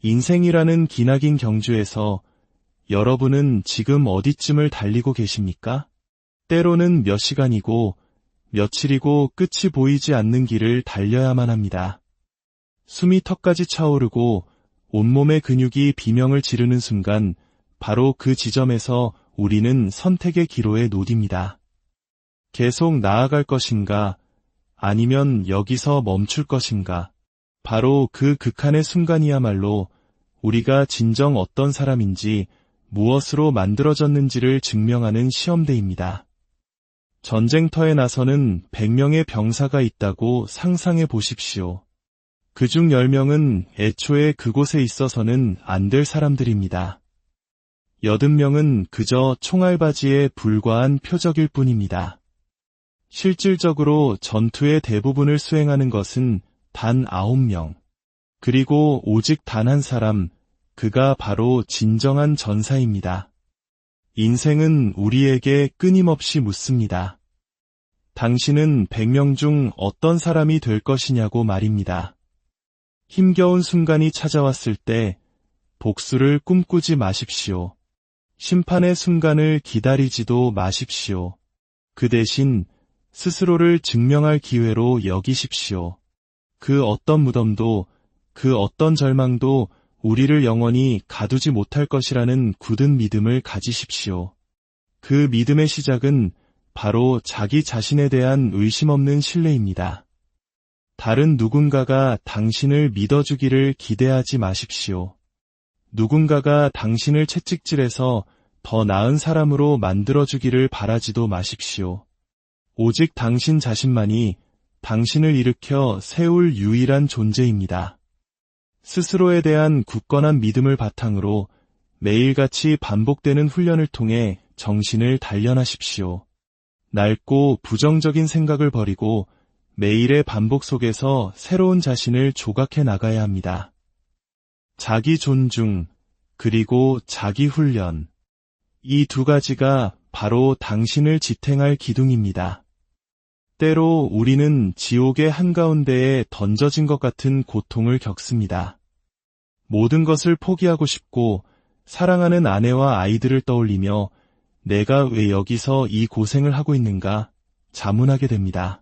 인생이라는 기나긴 경주에서 여러분은 지금 어디쯤을 달리고 계십니까? 때로는 몇 시간이고 며칠이고 끝이 보이지 않는 길을 달려야만 합니다. 숨이 턱까지 차오르고 온몸의 근육이 비명을 지르는 순간 바로 그 지점에서 우리는 선택의 기로에 놓입니다. 계속 나아갈 것인가 아니면 여기서 멈출 것인가. 바로 그 극한의 순간이야말로 우리가 진정 어떤 사람인지 무엇으로 만들어졌는지를 증명하는 시험대입니다. 전쟁터에 나서는 100명의 병사가 있다고 상상해 보십시오. 그중 10명은 애초에 그곳에 있어서는 안 될 사람들입니다. 80명은 그저 총알바지에 불과한 표적일 뿐입니다. 실질적으로 전투의 대부분을 수행하는 것은 단 9명. 그리고 오직 단 한 사람, 그가 바로 진정한 전사입니다. 인생은 우리에게 끊임없이 묻습니다. 당신은 100명 중 어떤 사람이 될 것이냐고 말입니다. 힘겨운 순간이 찾아왔을 때 복수를 꿈꾸지 마십시오. 심판의 순간을 기다리지도 마십시오. 그 대신 스스로를 증명할 기회로 여기십시오. 그 어떤 무덤도, 그 어떤 절망도 우리를 영원히 가두지 못할 것이라는 굳은 믿음을 가지십시오. 그 믿음의 시작은 바로 자기 자신에 대한 의심 없는 신뢰입니다. 다른 누군가가 당신을 믿어주기를 기대하지 마십시오. 누군가가 당신을 채찍질해서 더 나은 사람으로 만들어주기를 바라지도 마십시오. 오직 당신 자신만이 당신을 일으켜 세울 유일한 존재입니다. 스스로에 대한 굳건한 믿음을 바탕으로 매일같이 반복되는 훈련을 통해 정신을 단련하십시오. 낡고 부정적인 생각을 버리고 매일의 반복 속에서 새로운 자신을 조각해 나가야 합니다. 자기 존중, 그리고 자기 훈련. 이 두 가지가 바로 당신을 지탱할 기둥입니다. 때로 우리는 지옥의 한가운데에 던져진 것 같은 고통을 겪습니다. 모든 것을 포기하고 싶고 사랑하는 아내와 아이들을 떠올리며 내가 왜 여기서 이 고생을 하고 있는가 자문하게 됩니다.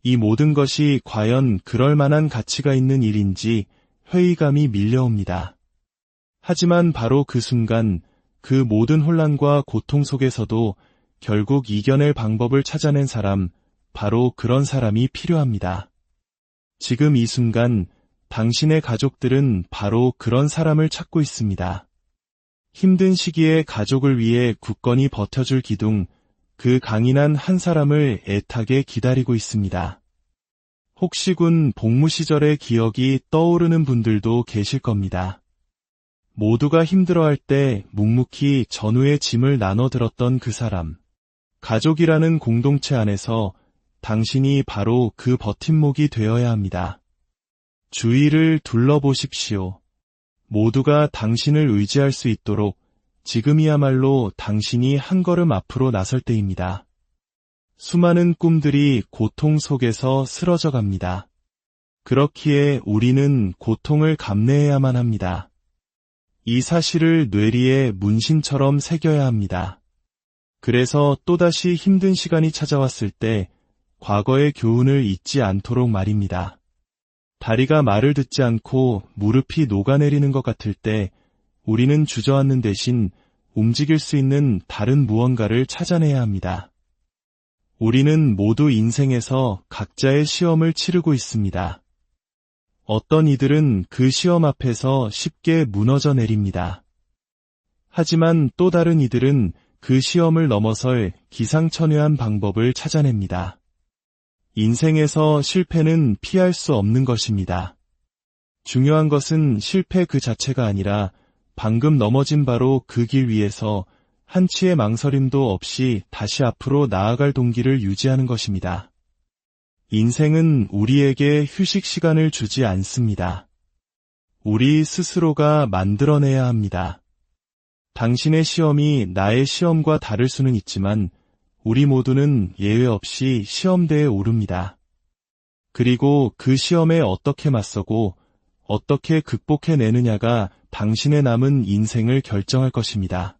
이 모든 것이 과연 그럴 만한 가치가 있는 일인지 회의감이 밀려옵니다. 하지만 바로 그 순간 그 모든 혼란과 고통 속에서도 결국 이겨낼 방법을 찾아낸 사람, 바로 그런 사람이 필요합니다. 지금 이 순간 당신의 가족들은 바로 그런 사람을 찾고 있습니다. 힘든 시기에 가족을 위해 굳건히 버텨줄 기둥, 그 강인한 한 사람을 애타게 기다리고 있습니다. 혹시 군 복무 시절의 기억이 떠오르는 분들도 계실 겁니다. 모두가 힘들어할 때 묵묵히 전우의 짐을 나눠 들었던 그 사람. 가족이라는 공동체 안에서 당신이 바로 그 버팀목이 되어야 합니다. 주위를 둘러보십시오. 모두가 당신을 의지할 수 있도록 지금이야말로 당신이 한 걸음 앞으로 나설 때입니다. 수많은 꿈들이 고통 속에서 쓰러져 갑니다. 그렇기에 우리는 고통을 감내해야만 합니다. 이 사실을 뇌리에 문신처럼 새겨야 합니다. 그래서 또다시 힘든 시간이 찾아왔을 때 과거의 교훈을 잊지 않도록 말입니다. 다리가 말을 듣지 않고 무릎이 녹아내리는 것 같을 때 우리는 주저앉는 대신 움직일 수 있는 다른 무언가를 찾아내야 합니다. 우리는 모두 인생에서 각자의 시험을 치르고 있습니다. 어떤 이들은 그 시험 앞에서 쉽게 무너져 내립니다. 하지만 또 다른 이들은 그 시험을 넘어설 기상천외한 방법을 찾아냅니다. 인생에서 실패는 피할 수 없는 것입니다. 중요한 것은 실패 그 자체가 아니라 방금 넘어진 바로 그 길 위에서 한치의 망설임도 없이 다시 앞으로 나아갈 동기를 유지하는 것입니다. 인생은 우리에게 휴식 시간을 주지 않습니다. 우리 스스로가 만들어내야 합니다. 당신의 시험이 나의 시험과 다를 수는 있지만 우리 모두는 예외 없이 시험대에 오릅니다. 그리고 그 시험에 어떻게 맞서고 어떻게 극복해내느냐가 당신의 남은 인생을 결정할 것입니다.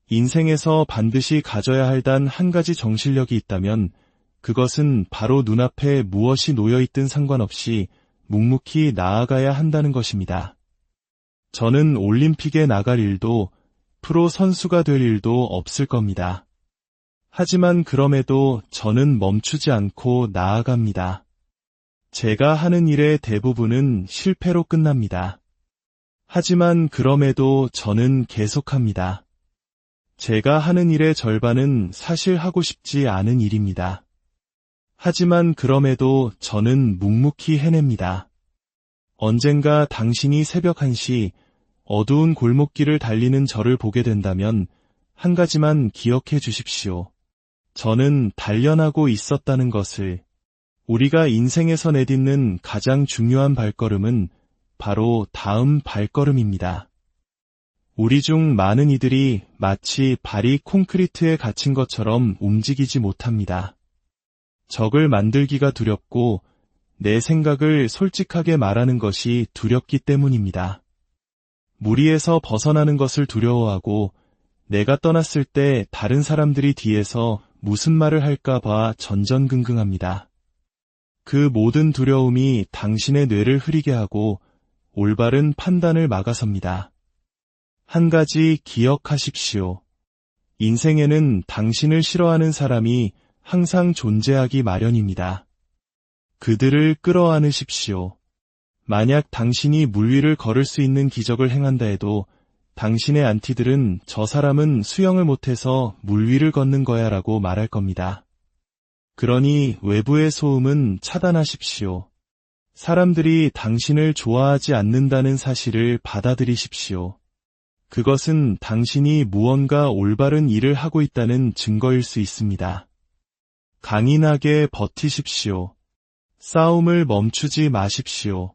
인생에서 반드시 가져야 할 단 한 가지 정신력이 있다면 그것은 바로 눈앞에 무엇이 놓여있든 상관없이 묵묵히 나아가야 한다는 것입니다. 저는 올림픽에 나갈 일도 프로 선수가 될 일도 없을 겁니다. 하지만 그럼에도 저는 멈추지 않고 나아갑니다. 제가 하는 일의 대부분은 실패로 끝납니다. 하지만 그럼에도 저는 계속합니다. 제가 하는 일의 절반은 사실 하고 싶지 않은 일입니다. 하지만 그럼에도 저는 묵묵히 해냅니다. 언젠가 당신이 새벽 1시 어두운 골목길을 달리는 저를 보게 된다면 한 가지만 기억해 주십시오. 저는 단련하고 있었다는 것을. 우리가 인생에서 내딛는 가장 중요한 발걸음은 바로 다음 발걸음입니다. 우리 중 많은 이들이 마치 발이 콘크리트에 갇힌 것처럼 움직이지 못합니다. 적을 만들기가 두렵고 내 생각을 솔직하게 말하는 것이 두렵기 때문입니다. 무리에서 벗어나는 것을 두려워하고 내가 떠났을 때 다른 사람들이 뒤에서 무슨 말을 할까 봐 전전긍긍합니다. 그 모든 두려움이 당신의 뇌를 흐리게 하고 올바른 판단을 막아섭니다. 한 가지 기억하십시오. 인생에는 당신을 싫어하는 사람이 항상 존재하기 마련입니다. 그들을 끌어안으십시오. 만약 당신이 물 위를 걸을 수 있는 기적을 행한다 해도 당신의 안티들은 저 사람은 수영을 못해서 물 위를 걷는 거야 라고 말할 겁니다. 그러니 외부의 소음은 차단하십시오. 사람들이 당신을 좋아하지 않는다는 사실을 받아들이십시오. 그것은 당신이 무언가 올바른 일을 하고 있다는 증거일 수 있습니다. 강인하게 버티십시오. 싸움을 멈추지 마십시오.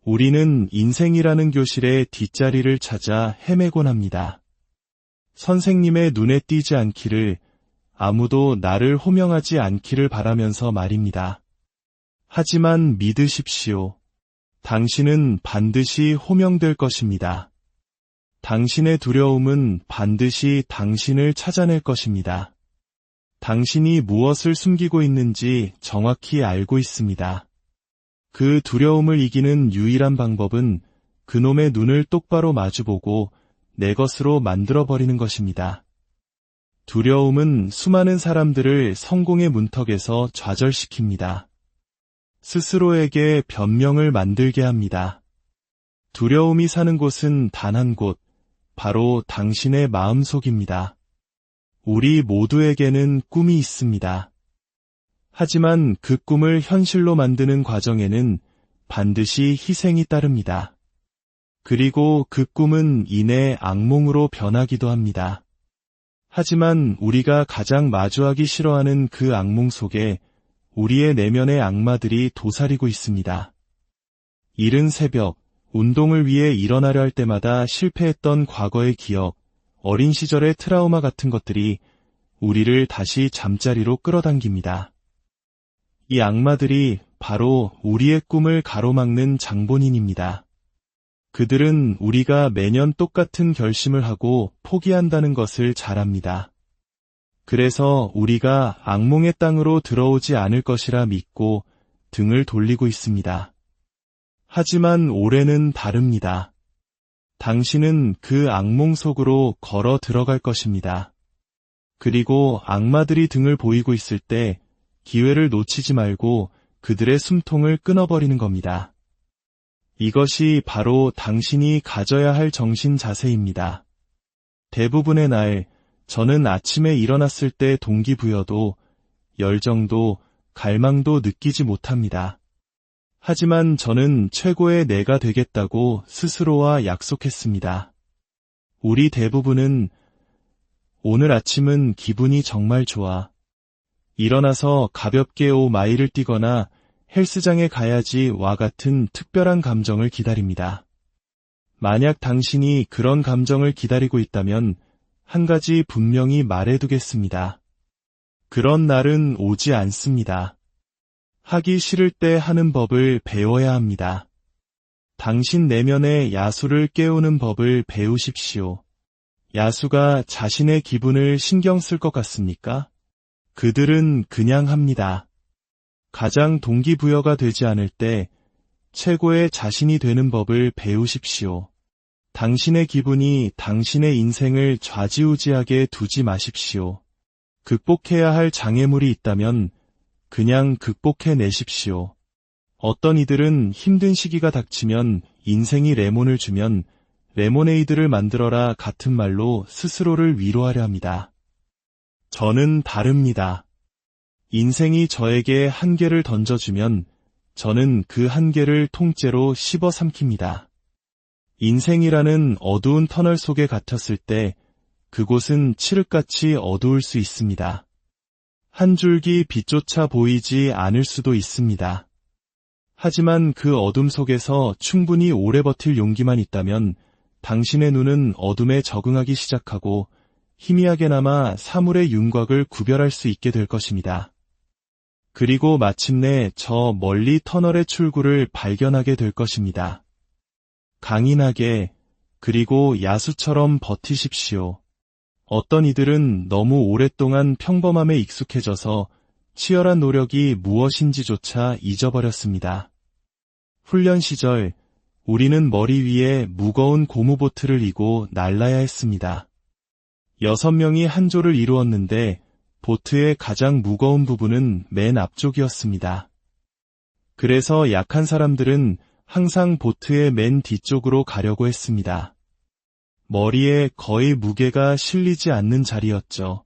우리는 인생이라는 교실의 뒷자리를 찾아 헤매곤 합니다. 선생님의 눈에 띄지 않기를, 아무도 나를 호명하지 않기를 바라면서 말입니다. 하지만 믿으십시오. 당신은 반드시 호명될 것입니다. 당신의 두려움은 반드시 당신을 찾아낼 것입니다. 당신이 무엇을 숨기고 있는지 정확히 알고 있습니다. 그 두려움을 이기는 유일한 방법은 그놈의 눈을 똑바로 마주보고 내 것으로 만들어버리는 것입니다. 두려움은 수많은 사람들을 성공의 문턱에서 좌절시킵니다. 스스로에게 변명을 만들게 합니다. 두려움이 사는 곳은 단 한 곳, 바로 당신의 마음속입니다. 우리 모두에게는 꿈이 있습니다. 하지만 그 꿈을 현실로 만드는 과정에는 반드시 희생이 따릅니다. 그리고 그 꿈은 이내 악몽으로 변하기도 합니다. 하지만 우리가 가장 마주하기 싫어하는 그 악몽 속에 우리의 내면의 악마들이 도사리고 있습니다. 이른 새벽, 운동을 위해 일어나려 할 때마다 실패했던 과거의 기억, 어린 시절의 트라우마 같은 것들이 우리를 다시 잠자리로 끌어당깁니다. 이 악마들이 바로 우리의 꿈을 가로막는 장본인입니다. 그들은 우리가 매년 똑같은 결심을 하고 포기한다는 것을 잘 압니다. 그래서 우리가 악몽의 땅으로 들어오지 않을 것이라 믿고 등을 돌리고 있습니다. 하지만 올해는 다릅니다. 당신은 그 악몽 속으로 걸어 들어갈 것입니다. 그리고 악마들이 등을 보이고 있을 때 기회를 놓치지 말고 그들의 숨통을 끊어버리는 겁니다. 이것이 바로 당신이 가져야 할 정신 자세입니다. 대부분의 날, 저는 아침에 일어났을 때 동기부여도, 열정도, 갈망도 느끼지 못합니다. 하지만 저는 최고의 내가 되겠다고 스스로와 약속했습니다. 우리 대부분은 오늘 아침은 기분이 정말 좋아. 일어나서 가볍게 5마일을 뛰거나 헬스장에 가야지와 같은 특별한 감정을 기다립니다. 만약 당신이 그런 감정을 기다리고 있다면 한 가지 분명히 말해두겠습니다. 그런 날은 오지 않습니다. 하기 싫을 때 하는 법을 배워야 합니다. 당신 내면의 야수를 깨우는 법을 배우십시오. 야수가 자신의 기분을 신경 쓸 것 같습니까? 그들은 그냥 합니다. 가장 동기부여가 되지 않을 때 최고의 자신이 되는 법을 배우십시오. 당신의 기분이 당신의 인생을 좌지우지하게 두지 마십시오. 극복해야 할 장애물이 있다면 그냥 극복해내십시오. 어떤 이들은 힘든 시기가 닥치면 인생이 레몬을 주면 레모네이드를 만들어라 같은 말로 스스로를 위로하려 합니다. 저는 다릅니다. 인생이 저에게 한계를 던져주면 저는 그 한계를 통째로 씹어 삼킵니다. 인생이라는 어두운 터널 속에 갇혔을 때 그곳은 칠흑같이 어두울 수 있습니다. 한 줄기 빛조차 보이지 않을 수도 있습니다. 하지만 그 어둠 속에서 충분히 오래 버틸 용기만 있다면 당신의 눈은 어둠에 적응하기 시작하고 희미하게나마 사물의 윤곽을 구별할 수 있게 될 것입니다. 그리고 마침내 저 멀리 터널의 출구를 발견하게 될 것입니다. 강인하게 그리고 야수처럼 버티십시오. 어떤 이들은 너무 오랫동안 평범함에 익숙해져서 치열한 노력이 무엇인지조차 잊어버렸습니다. 훈련 시절 우리는 머리 위에 무거운 고무보트를 이고 날라야 했습니다. 6명이 한 조를 이루었는데 보트의 가장 무거운 부분은 맨 앞쪽이었습니다. 그래서 약한 사람들은 항상 보트의 맨 뒤쪽으로 가려고 했습니다. 머리에 거의 무게가 실리지 않는 자리였죠.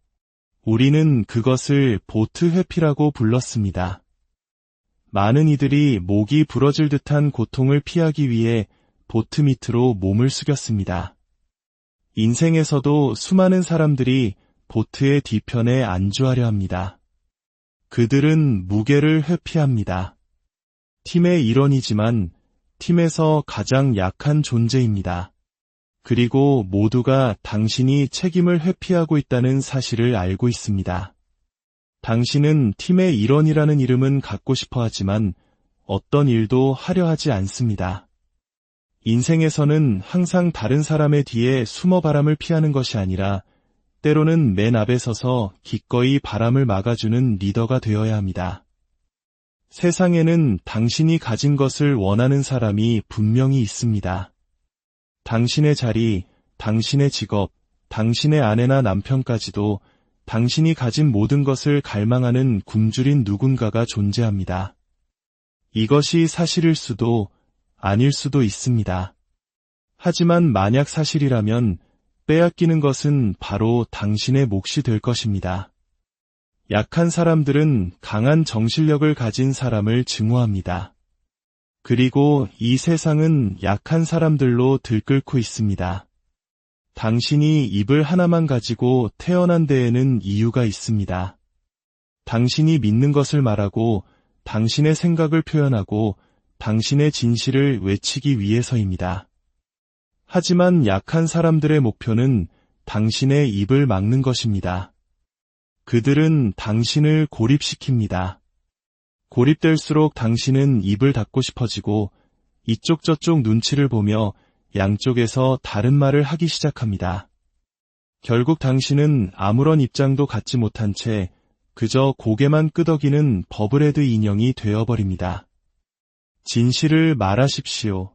우리는 그것을 보트 회피라고 불렀습니다. 많은 이들이 목이 부러질 듯한 고통을 피하기 위해 보트 밑으로 몸을 숙였습니다. 인생에서도 수많은 사람들이 보트의 뒤편에 안주하려 합니다. 그들은 무게를 회피합니다. 팀의 일원이지만 팀에서 가장 약한 존재입니다. 그리고 모두가 당신이 책임을 회피하고 있다는 사실을 알고 있습니다. 당신은 팀의 일원이라는 이름은 갖고 싶어 하지만 어떤 일도 하려 하지 않습니다. 인생에서는 항상 다른 사람의 뒤에 숨어 바람을 피하는 것이 아니라 때로는 맨 앞에 서서 기꺼이 바람을 막아주는 리더가 되어야 합니다. 세상에는 당신이 가진 것을 원하는 사람이 분명히 있습니다. 당신의 자리, 당신의 직업, 당신의 아내나 남편까지도 당신이 가진 모든 것을 갈망하는 굶주린 누군가가 존재합니다. 이것이 사실일 수도 아닐 수도 있습니다. 하지만 만약 사실이라면 빼앗기는 것은 바로 당신의 몫이 될 것입니다. 약한 사람들은 강한 정신력을 가진 사람을 증오합니다. 그리고 이 세상은 약한 사람들로 들끓고 있습니다. 당신이 입을 하나만 가지고 태어난 데에는 이유가 있습니다. 당신이 믿는 것을 말하고 당신의 생각을 표현하고 당신의 진실을 외치기 위해서입니다. 하지만 약한 사람들의 목표는 당신의 입을 막는 것입니다. 그들은 당신을 고립시킵니다. 고립될수록 당신은 입을 닫고 싶어지고 이쪽 저쪽 눈치를 보며 양쪽에서 다른 말을 하기 시작합니다. 결국 당신은 아무런 입장도 갖지 못한 채 그저 고개만 끄덕이는 버블헤드 인형이 되어버립니다. 진실을 말하십시오.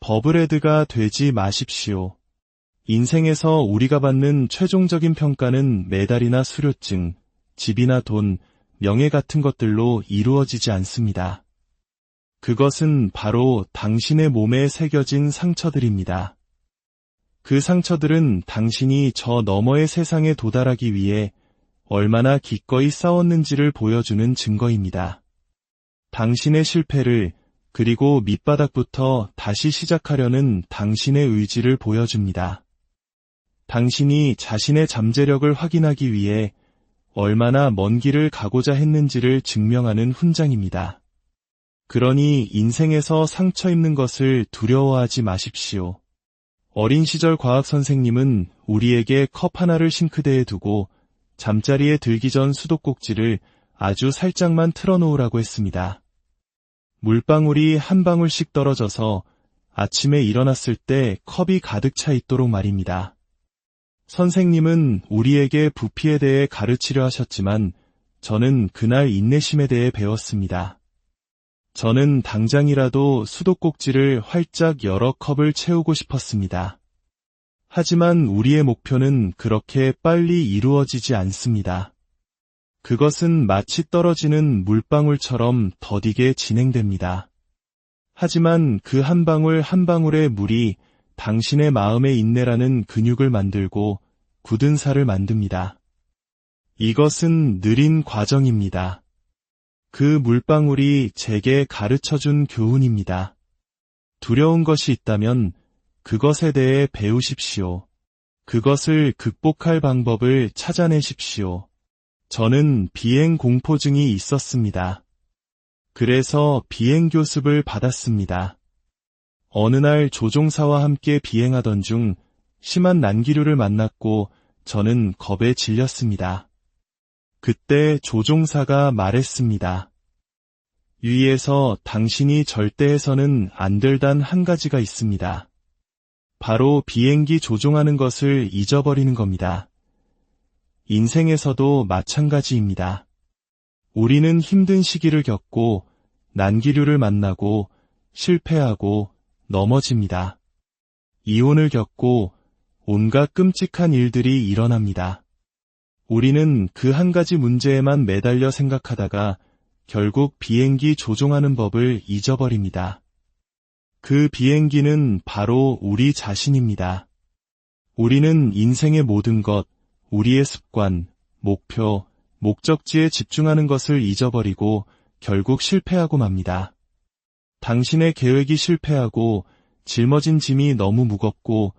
버블헤드가 되지 마십시오. 인생에서 우리가 받는 최종적인 평가는 메달이나 수료증, 집이나 돈, 명예 같은 것들로 이루어지지 않습니다. 그것은 바로 당신의 몸에 새겨진 상처들입니다. 그 상처들은 당신이 저 너머의 세상에 도달하기 위해 얼마나 기꺼이 싸웠는지를 보여주는 증거입니다. 당신의 실패를 그리고 밑바닥부터 다시 시작하려는 당신의 의지를 보여줍니다. 당신이 자신의 잠재력을 확인하기 위해 얼마나 먼 길을 가고자 했는지를 증명하는 훈장입니다. 그러니 인생에서 상처 입는 것을 두려워하지 마십시오. 어린 시절 과학 선생님은 우리에게 컵 하나를 싱크대에 두고 잠자리에 들기 전 수도꼭지를 아주 살짝만 틀어놓으라고 했습니다. 물방울이 한 방울씩 떨어져서 아침에 일어났을 때 컵이 가득 차 있도록 말입니다. 선생님은 우리에게 부피에 대해 가르치려 하셨지만 저는 그날 인내심에 대해 배웠습니다. 저는 당장이라도 수도꼭지를 활짝 열어 컵을 채우고 싶었습니다. 하지만 우리의 목표는 그렇게 빨리 이루어지지 않습니다. 그것은 마치 떨어지는 물방울처럼 더디게 진행됩니다. 하지만 그 한 방울 한 방울의 물이 당신의 마음의 인내라는 근육을 만들고 굳은 살을 만듭니다. 이것은 느린 과정입니다. 그 물방울이 제게 가르쳐준 교훈입니다. 두려운 것이 있다면 그것에 대해 배우십시오. 그것을 극복할 방법을 찾아내십시오. 저는 비행 공포증이 있었습니다. 그래서 비행 교습을 받았습니다. 어느 날 조종사와 함께 비행하던 중 심한 난기류를 만났고 저는 겁에 질렸습니다. 그때 조종사가 말했습니다. 위에서 당신이 절대 해서는 안 될 단 한 가지가 있습니다. 바로 비행기 조종하는 것을 잊어버리는 겁니다. 인생에서도 마찬가지입니다. 우리는 힘든 시기를 겪고 난기류를 만나고 실패하고 넘어집니다. 이혼을 겪고 온갖 끔찍한 일들이 일어납니다. 우리는 그 한 가지 문제에만 매달려 생각하다가 결국 비행기 조종하는 법을 잊어버립니다. 그 비행기는 바로 우리 자신입니다. 우리는 인생의 모든 것, 우리의 습관, 목표, 목적지에 집중하는 것을 잊어버리고 결국 실패하고 맙니다. 당신의 계획이 실패하고 짊어진 짐이 너무 무겁고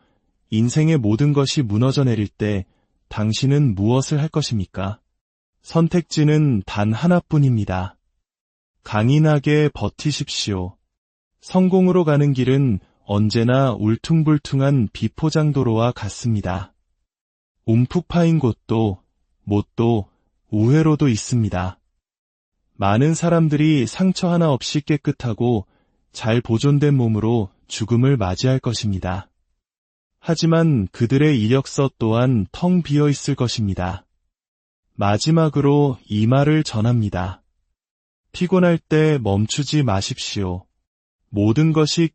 인생의 모든 것이 무너져 내릴 때 당신은 무엇을 할 것입니까? 선택지는 단 하나뿐입니다. 강인하게 버티십시오. 성공으로 가는 길은 언제나 울퉁불퉁한 비포장도로와 같습니다. 움푹 파인 곳도, 못도, 우회로도 있습니다. 많은 사람들이 상처 하나 없이 깨끗하고 잘 보존된 몸으로 죽음을 맞이할 것입니다. 하지만 그들의 이력서 또한 텅 비어 있을 것입니다. 마지막으로 이 말을 전합니다. 피곤할 때 멈추지 마십시오. 모든 것이